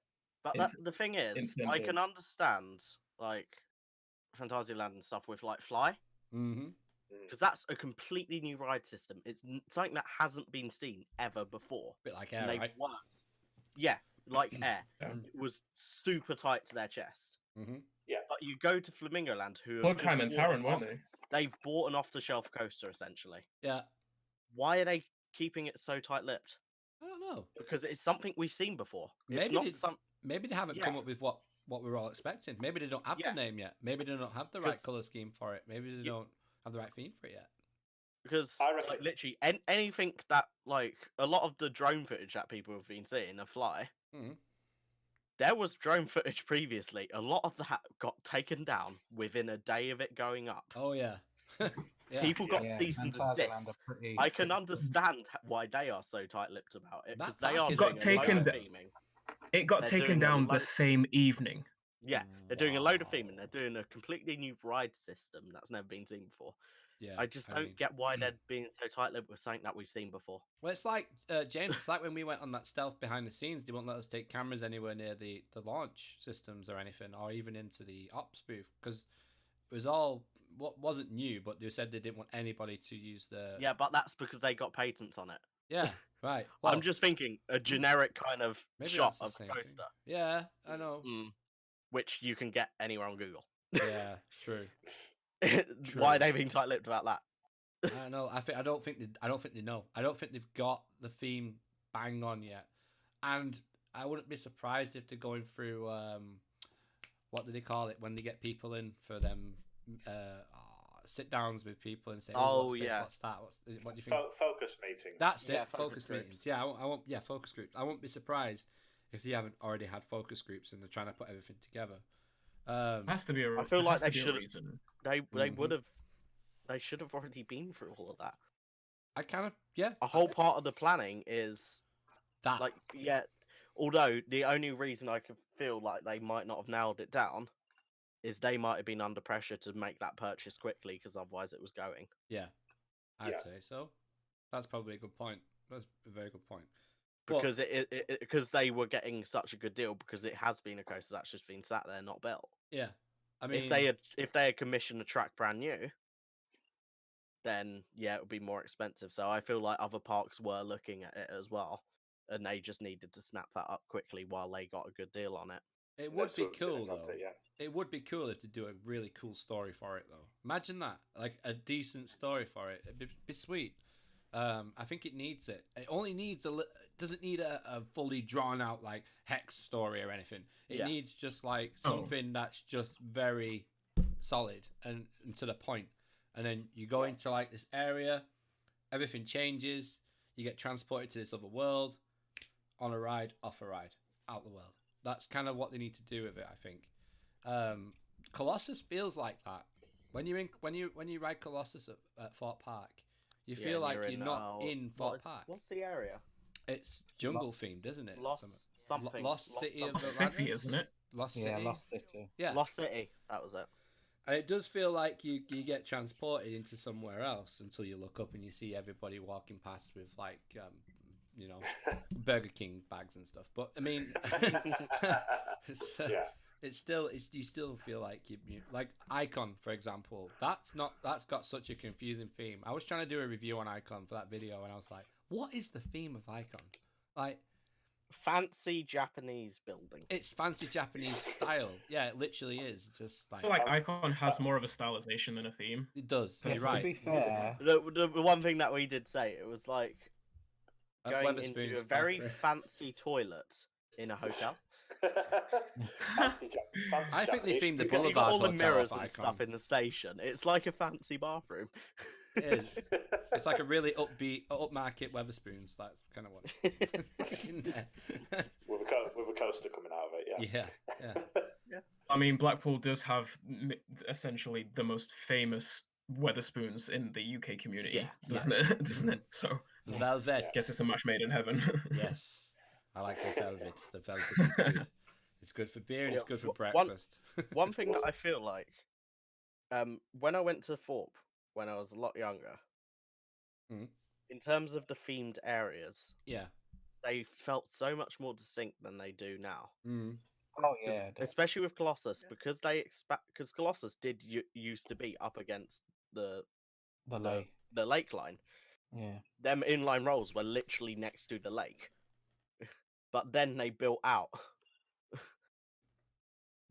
But the thing is, I can understand like Phantasialand and stuff with like Fly, because that's a completely new ride system. It's something that hasn't been seen ever before. Bit like Air, right? Yeah, like Air. It was super tight to their chest. Yeah. But you go to Flamingo Land, who Buckheim and Taron, weren't they? They've bought an off-the-shelf coaster essentially. Yeah. Why are they keeping it so tight-lipped? I don't know. Because it's something we've seen before. Maybe they haven't come up with what we're all expecting. Maybe they don't have the name yet. Maybe they don't have the right color scheme for it. Maybe they don't have the right theme for it yet. Because like literally anything that like a lot of the drone footage that people have been seeing of Fly, there was drone footage previously. A lot of that got taken down within a day of it going up. Oh yeah. People got cease and desist. I can understand why they are so tight-lipped about it because they are theming. It got taken down the same evening. Yeah, they're doing a load of theming. They're doing a completely new ride system that's never been seen before. Yeah, I just don't get why they're being so tight-lipped with something that we've seen before. Well, it's like James. It's like when we went on that stealth behind the scenes. They won't let us take cameras anywhere near the launch systems or anything, or even into the ops booth because it was all what wasn't new. But they said they didn't want anybody to use the. Yeah, but that's because they got patents on it. Yeah, right. Well, I'm just thinking a generic kind of shot of the coaster. Thing. Yeah, I know. Which you can get anywhere on Google. Yeah, true. Why are they being tight-lipped about that? I know. I don't think they know. I don't think they've got the theme bang on yet. And I wouldn't be surprised if they're going through what do they call it when they get people in for them sit downs with people and say, what's this? What's that? What do you think? Focus meetings. That's it. Focus meetings. Yeah, I won't. Yeah, focus groups. I won't be surprised if they haven't already had focus groups and they're trying to put everything together. Has to be a. I feel like they should. They would have. They should have already been through all of that. I kind of A whole part of the planning is that. Like although the only reason I could feel like they might not have nailed it down is they might have been under pressure to make that purchase quickly because otherwise it was going. Yeah, I'd say so. That's probably a good point. That's a very good point. Because because they were getting such a good deal because it has been a coaster that's just been sat there not built. Yeah, I mean, if they had commissioned a track brand new, then it would be more expensive. So I feel like other parks were looking at it as well, and they just needed to snap that up quickly while they got a good deal on it. It would be cool though. It would be cool if they do a really cool story for it though. Imagine that, like a decent story for it. It'd be sweet. I think it needs it. It only needs doesn't need a fully drawn out like hex story or anything. It needs just like something that's just very solid and to the point. And then you go into like this area, everything changes. You get transported to this other world, on a ride, off a ride, out the world. That's kind of what they need to do with it, I think. Colossus feels like that. When you ride Colossus at Fort Park, you feel like you're not in Fort Park. What's the area? It's jungle themed, isn't it? Lost City of the City, isn't it? Lost City. Yeah, Lost City. Yeah, Lost City. That was it. And it does feel like you get transported into somewhere else until you look up and you see everybody walking past with like Burger King bags and stuff. But I mean, you still feel like you like Icon, for example. That's got such a confusing theme. I was trying to do a review on Icon for that video, and I was like, what is the theme of Icon? Like, fancy Japanese building. It's fancy Japanese style. Yeah, it literally is. Just like, I feel like Icon has more of a stylization than a theme. It does. Yes, You're right. To be fair, the one thing that we did say, it was like going into a very fancy toilet in a hotel. fancy I think they themed the because Boulevard you got all the Hotel mirrors off and Icon. stuff in the station. It's like a fancy bathroom. It is. It's like a really upmarket Weatherspoons. That's kind of what it's in there. with a coaster coming out of it. Yeah. I mean, Blackpool does have essentially the most famous Weatherspoons in the UK community, doesn't it? So Velvet. Guess it's a match made in heaven. Yes, I like the velvet. The velvet is good. It's good for beer and it's good for breakfast. One thing that I feel like, when I went to Thorpe when I was a lot younger, in terms of the themed areas, they felt so much more distinct than they do now. Oh yeah, definitely. Especially with Colossus, because because Colossus did used to be up against the lake line. Yeah. Them inline rolls were literally next to the lake, but then they built out.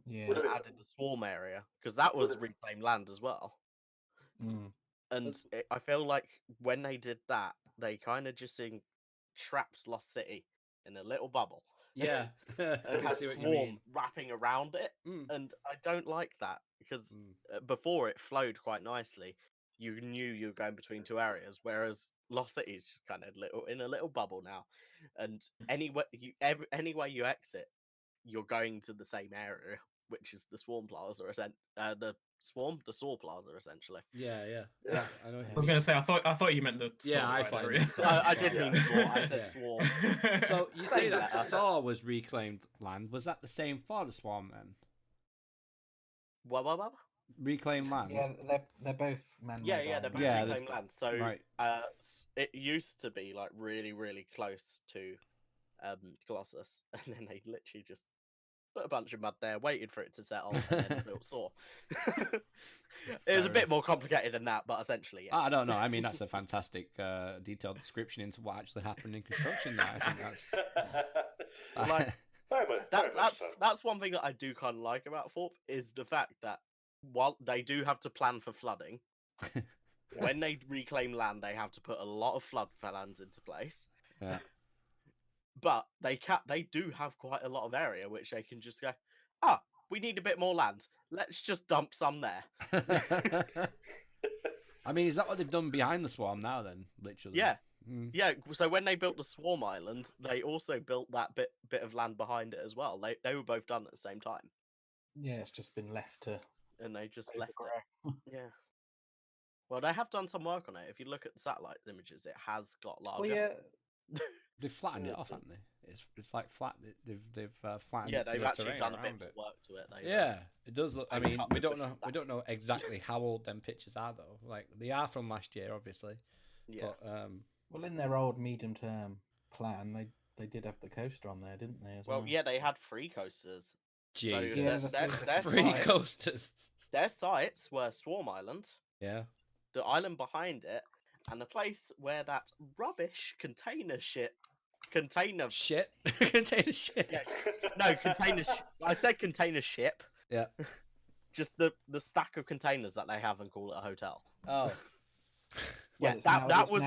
Yeah. And added the swarm area because that was reclaimed land as well. And I feel like when they did that, they kind of just trapped Lost City in a little bubble. Yeah, and had swarm wrapping around it, and I don't like that because before it flowed quite nicely. You knew you were going between two areas, whereas Lost City is just kind of in a little bubble now, and anywhere you exit, you're going to the same area, which is the Swarm Plaza, the Saw Plaza, essentially. Yeah. I know. I was going to say, I thought you meant the thought area. I did mean Saw. I said Swarm. So you say that Saw was reclaimed land. Was that the same for the Swarm then? What? Reclaimed land. Yeah, they're both man-made. Yeah, they're both reclaimed land. So it used to be like really, really close to Colossus, and then they literally just put a bunch of mud there, waited for it to settle, and then built Saw. It was a bit more complicated than that, but essentially, yeah. I don't know. I mean, that's a fantastic detailed description into what actually happened in construction there. I think that's that's one thing that I do kind of like about Thorpe is the fact that while they do have to plan for flooding, when they reclaim land, they have to put a lot of flood plans into place. Yeah. But they do have quite a lot of area which they can just go, we need a bit more land. Let's just dump some there. I mean, is that what they've done behind the Swarm now then, literally? Yeah. Yeah, so when they built the Swarm Island, they also built that bit of land behind it as well. They were both done at the same time. Yeah, it's just been left to... And they just left it. Yeah. Well, they have done some work on it. If you look at the satellite images, it has got larger. Well, yeah. They've flattened it off, haven't they? It's like flat. They've flattened. Yeah, it they've to actually the done a bit around it. more work to it. Yeah, it does look. I mean, we don't know exactly how old them pictures are though. Like they are from last year, obviously. Yeah. But, well, in their old medium-term plan, they did have the coaster on there, didn't they? As well, yeah, they had 3 coasters. Jesus. So their 3 coasters. Their sites were Swarm Island. Yeah. The island behind it, and the place where that rubbish container ship. Container ship. Yeah. No, I said container ship. Yeah. Just the stack of containers that they have and call it a hotel. Oh. Yeah, that was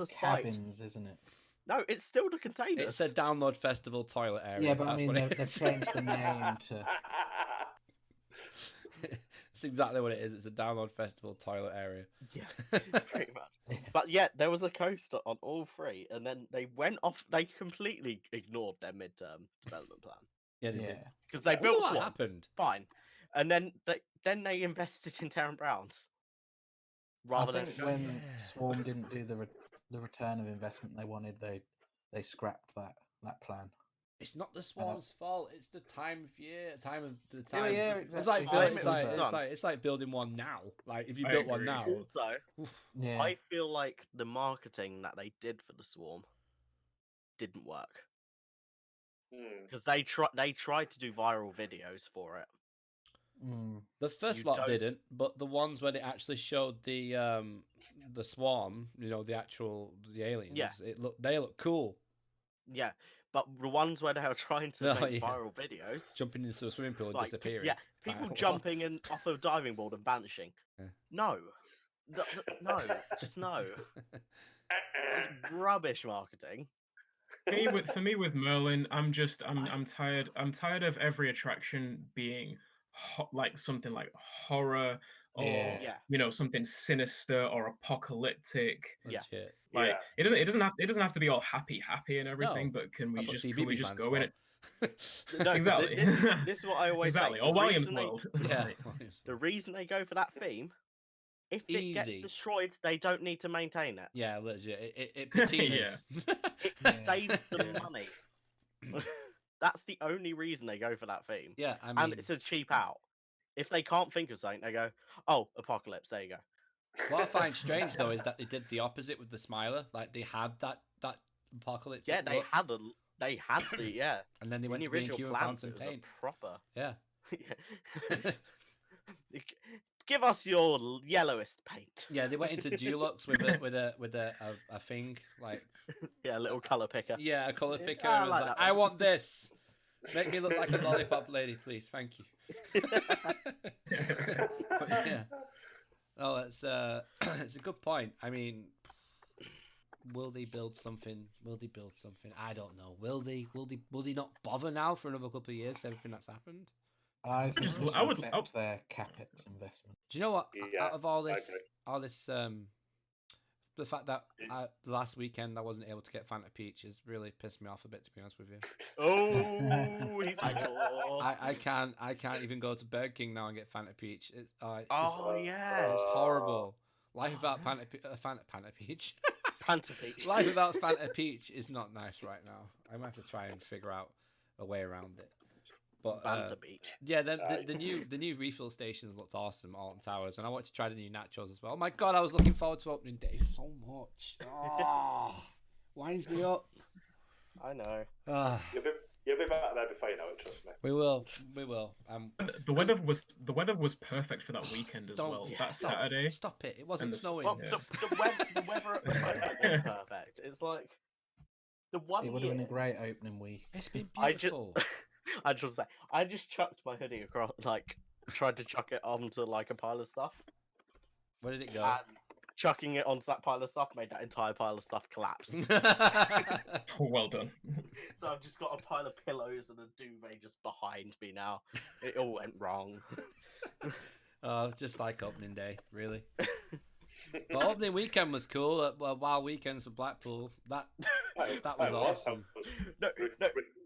a cabins, site, isn't it? No, it's still the containers. It's a Download Festival toilet area. Yeah, but I mean, they've changed the name to. It's exactly what it is. It's a Download Festival toilet area. Yeah, pretty much. But yeah, there was a coaster on all 3, and then they went off. They completely ignored their midterm development plan. Yeah, they did. Because they built what Swan. Happened. Fine, and then they invested in Terran Browns. Rather than when Swarm didn't do the return of investment they wanted, they scrapped that plan. It's not the Swarm's fault. It's the time of year, time. Yeah, exactly. It's like building one now. Like if you built one now. Also, I feel like the marketing that they did for the Swarm didn't work because they tried to do viral videos for it. The first lot didn't, but the ones where they actually showed the Swarm, the aliens. Yeah, they look cool. Yeah. But the ones where they were trying to make viral videos, jumping into a swimming pool and disappearing. Yeah, people jumping off a diving board and vanishing. Yeah. No, just no. It's rubbish marketing. For me with Merlin, I'm tired. I'm tired of every attraction being like something like horror or something sinister or apocalyptic. Yeah. Like it doesn't have to be all happy and everything, but can we just go in it? No, exactly. This is what I always say. Or Williams World. The reason they go for that theme, if it gets destroyed, they don't need to maintain it. Yeah, legit. It patinas. It saves them money. That's the only reason they go for that theme. Yeah, I mean, and it's a cheap out. If they can't think of something, they go, "Oh, apocalypse." There you go. What I find strange though is that they did the opposite with the Smiler. Like they had that apocalyptic. Yeah, they look. had a. They had the And then they in went the to original B&Q and found plans, some it was paint. a proper. Yeah. Yeah. Give us your yellowest paint. Yeah, they went into Dulux with a thing like Yeah, a little color picker. yeah, a color Yeah, picker. I And was like like, that I one. want this. Make me look like a lollipop lady, please. Thank you. But yeah. Oh, it's it's a good point. I mean, will they build something? Will they build something? I don't know. Will they? Will they not bother now for another couple of years? Everything that's happened. I think Just- this I will would- affect their capex investment. Do you know what? Yeah, Out of all I this, the fact that last weekend I wasn't able to get Fanta Peach has really pissed me off a bit. To be honest with you, Oh, he's cool. I can't even go to Burger King now and get Fanta Peach. It's Oh yeah, it's horrible. Life without Fanta Peach. Panta Peach. Life without Fanta Peach is not nice right now. I'm gonna have to try and figure out a way around it. But Banta Beach. yeah, the new refill stations looked awesome, Alton Towers, and I wanted to try the new nachos as well. Oh my god, I was looking forward to opening day so much. Oh, winds me up. I know. You'll be back there before you know it. Trust me. We will. The weather was perfect for that weekend as well. That Saturday. Stop it! It wasn't And the- snowing. Well, the weather at the moment was perfect. It's like the one It would have been a year- great opening week. It's been I just- beautiful. I just say I just chucked my hoodie across, like tried to chuck it onto like a pile of stuff. Where did it go? And chucking it onto that pile of stuff made that entire pile of stuff collapse. Well done. So I've just got a pile of pillows and a duvet just behind me now. It all went wrong. Oh, just like opening day, really. But opening weekend was cool. Wild weekends for Blackpool. That was awesome. No,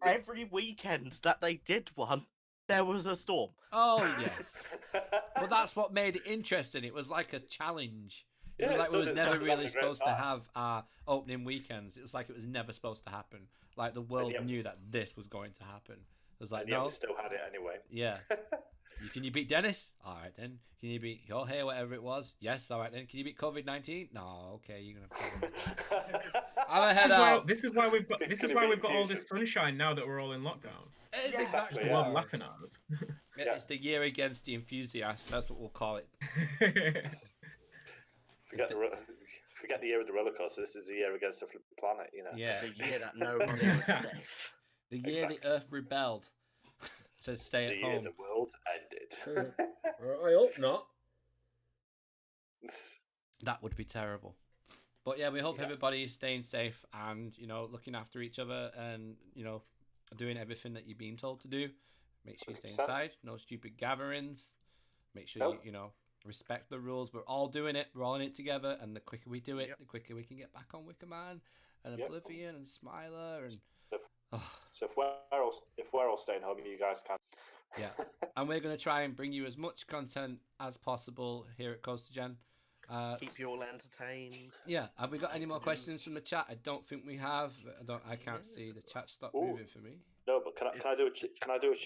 every weekend that they did one, there was a storm. Oh yes. But that's what made it interesting. It was like a challenge. It Yeah, was like still we was did never sound like a really great supposed to time. have our opening weekends. It was like it was never supposed to happen. Like the world yeah. knew that this was going to happen. It was like, And yet no, we still had it anyway. yeah. Can you beat Dennis? All right then. Can you beat your hair, whatever it was? Yes. All right then. Can you beat COVID-19? No. Okay, you're gonna. I'm gonna head out. This is why we've got all this confusing. sunshine now that we're all in lockdown. It's Yeah, exactly. The Yeah. world laughing at us. It's the year against the enthusiasts. That's what we'll call it. Forget the year of the roller coaster. This is the year against the planet. You know. Yeah. The year that nobody was safe. The year Exactly. the Earth rebelled. To stay The at year home. the world ended. I hope not. That would be terrible. But yeah, we hope Yeah. everybody is staying safe and, looking after each other and, doing everything that you're being told to do. Make sure you stay 100%. inside. No stupid gatherings. Make sure Nope. you respect the rules. We're all doing it. We're all in it together. And the quicker we do it, Yep. the quicker we can get back on Wicker Man and Yep. Oblivion and Smiler and... So if we're all staying home, you guys can. Yeah. And we're going to try and bring you as much content as possible here at CoasterGen. Keep you all entertained. Yeah. Have we got any more questions from the chat? I don't think we have. I can't see the chat stop Ooh. moving for me. No, but can I do a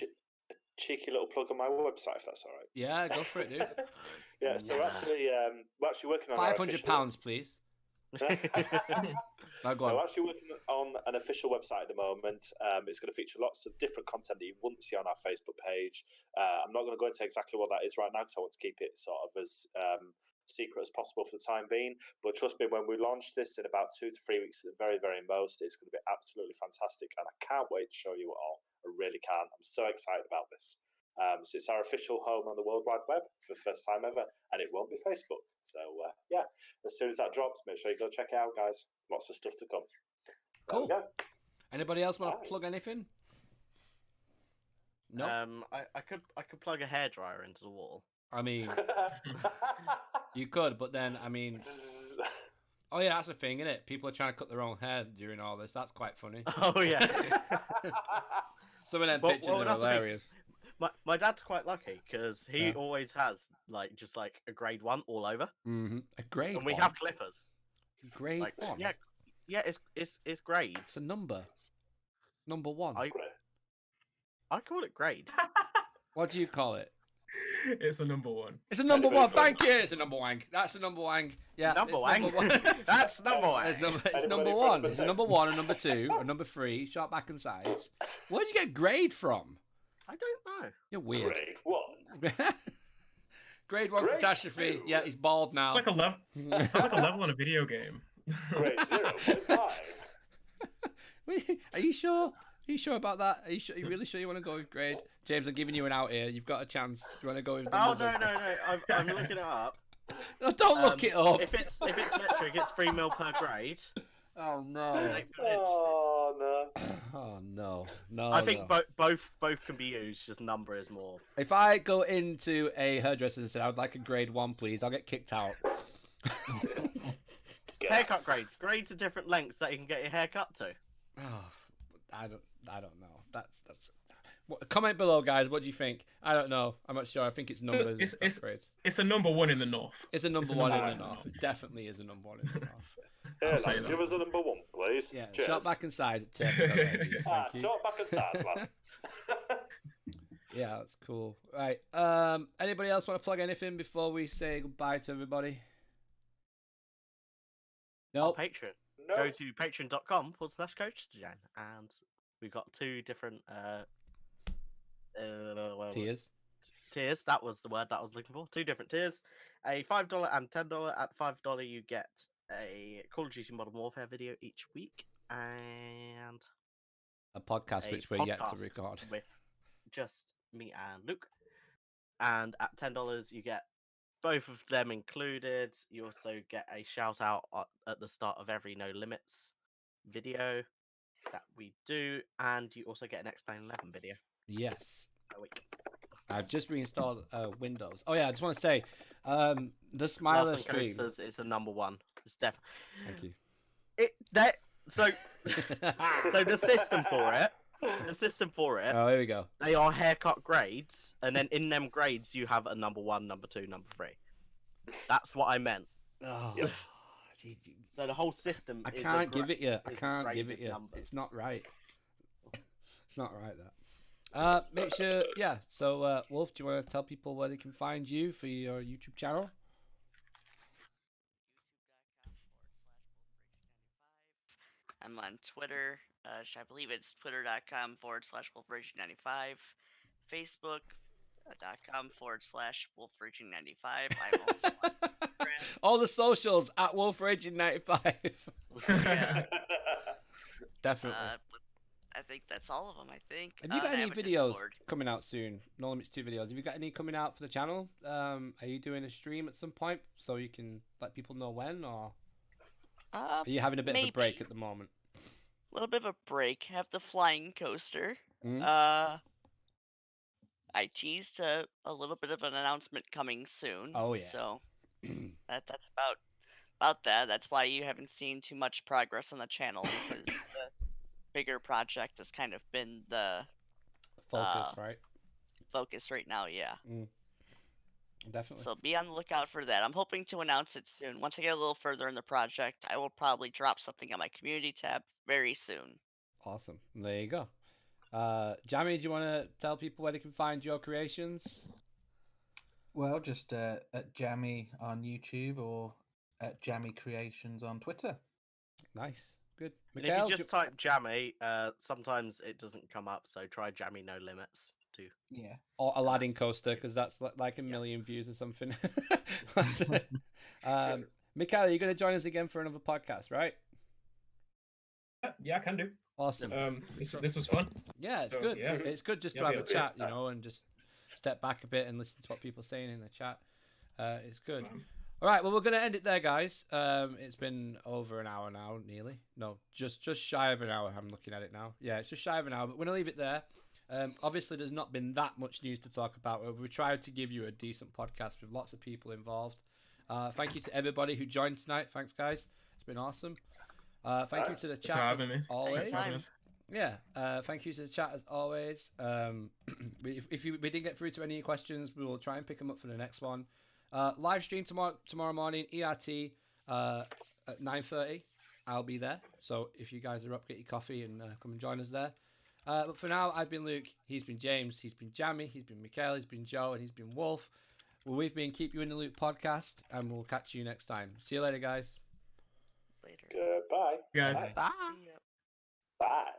cheeky little plug on my website if that's all right? Yeah, go for it, dude. Yeah. So Nah. we're actually working on our £500, please. No, go We're on. actually working on an official website at the moment. It's going to feature lots of different content that you wouldn't see on our Facebook page. I'm not going to go into exactly what that is right now because I want to keep it sort of as secret as possible for the time being. But trust me, when we launch this in about 2 to 3 weeks at the very, very most, it's going to be absolutely fantastic. And I can't wait to show you it all. I really can't. I'm so excited about this. So it's our official home on the World Wide Web for the first time ever, and it won't be Facebook. So yeah, as soon as that drops, make sure you go check it out, guys. Lots of stuff to come. There we Cool. go. Anybody else want to Right. plug anything? No. I could plug a hairdryer into the wall. I mean, you could, but then, I mean... Oh, yeah, that's the thing, isn't it? People are trying to cut their own hair during all this. That's quite funny. Oh yeah. Some of them Well, pictures well, are that's the thing. hilarious. My dad's quite lucky because he Yeah. always has just a grade 1 all over, Mm-hmm. A grade and we one? have clippers. Grade Like, 1? yeah, it's grades. It's a number. Number 1. I call it grade. What do you call it? It's a number one. It's a number That's one. pretty Thank you. It's a number one. That's a number one. Yeah, Number it's one. number one. That's number one. It's number Anybody for one. number It's two? number one, and number two, and number three. Short back and sides. Where'd you get grade from? I don't know. You're weird. Grade 1. Grade 1 Grade catastrophe. 2. Yeah, he's bald now. It's like a level in a video game. Grade 0.5. Are you sure? Are you sure about that? Are you really sure you want to go with grade? James, I'm giving you an out here. You've got a chance. You want to go with Oh numbers? no! I'm looking it up. No, don't look it up. If it's metric, it's 3 mil per grade. Oh no. Oh, no. Oh no. No. I think no. both can be used. Just number is more. If I go into a hairdresser and say I would like a grade 1, please, I'll get kicked out. Haircut grades. Grades are different lengths that you can get your hair cut to. Oh, I don't know. That's. Comment below, guys. What do you think? I don't know. I'm not sure. I think it's numbers. It's- grades. It's a number one in the north. It's a number it's a one number in the one. north. It definitely is a number one in the north. Yeah, I'll say lads, that. give us a number 1, please. Yeah, Cheers. short back and sides at Thank you. Short back and sides, lad. Yeah, that's cool. Right. Anybody else want to plug anything before we say goodbye to everybody? Nope. Patreon. No. Go to patreon.com/CoasterGen, and we've got 2 different Tears. tiers. That was the word that I was looking for. 2 different tiers. A $5 and $10. At $5, you get a Call of Duty Modern Warfare video each week, and A podcast a which we're yet to podcast record. with just me and Luke. And at $10, you get both of them included. You also get a shout out at the start of every No Limits video that we do, and you also get an Explain 11 video Yes. a week. I've just reinstalled Windows. Oh yeah, I just want to say, the Smiler Last stream. Coasters is a number one. It's def. Thank you. So the system for it, Oh, here we go. they are haircut grades, and then in them grades you have a number 1, number 2, number 3. That's what I meant. Oh, Yep. So the whole system. I is can't give it you. I is can't give graded it you. numbers. It's not right. It's not right that. Make sure. Yeah. So, Wolf, do you want to tell people where they can find you for your YouTube channel? I'm on Twitter. I believe it's twitter.com/wolfraging95. Facebook.com/wolfraging95. I'm also on Instagram. All the socials at wolfraging95. Yeah. Definitely. I think that's all of them. I think. Have you got I any have a videos Discord. coming out soon? No Limits 2 videos. Have you got any coming out for the channel? Are you doing a stream at some point so you can let people know when, or are you having a bit of a break maybe. at the moment? A little bit of a break. Have the flying coaster. Mhm. I teased a little bit of an announcement coming soon. Oh, yeah. So that's about that. That's why you haven't seen too much progress on the channel, because the bigger project has kind of been the Focus, right? focus right now. Yeah. Definitely. So be on the lookout for that. I'm hoping to announce it soon. Once I get a little further in the project, I will probably drop something on my community tab very soon. Awesome. There you go. Jamie, do you want to tell people where they can find your creations? Well, just at Jammy on YouTube or at Jammy Creations on Twitter. Nice. Good. And if you just type Jammy, sometimes it doesn't come up. So try Jammy No Limits too. Yeah. Or Aladdin Coaster, because that's like a million views or something. Mikhail, you're going to join us again for another podcast, right? Yeah, I can do. Awesome. This was fun. Yeah, it's So, good. yeah. It's good just to Yeah, have a yeah, chat, yeah. you know, and just step back a bit and listen to what people are saying in the chat. It's good. All right, well, we're going to end it there, guys. It's been over an hour now, nearly. No, just shy of an hour. I'm looking at it now. Yeah, it's just shy of an hour, but we're going to leave it there. Obviously, there's not been that much news to talk about. We tried to give you a decent podcast with lots of people involved. Thank you to everybody who joined tonight. Thanks, guys. It's been awesome. Thank you to the Thanks chat for as having me. always. Thanks for having us. Yeah, thank you to the chat as always. If we didn't get through to any questions, we will try and pick them up for the next one. Live stream tomorrow morning, ERT at 9:30. I'll be there. So if you guys are up, get your coffee and come and join us there. But for now, I've been Luke. He's been James. He's been Jamie. He's been Mikhail. He's been Joe. And he's been Wolf. Well, we've been Keep You in the Loop podcast. And we'll catch you next time. See you later, guys. Later. Goodbye. Guys. Bye. See ya. Bye.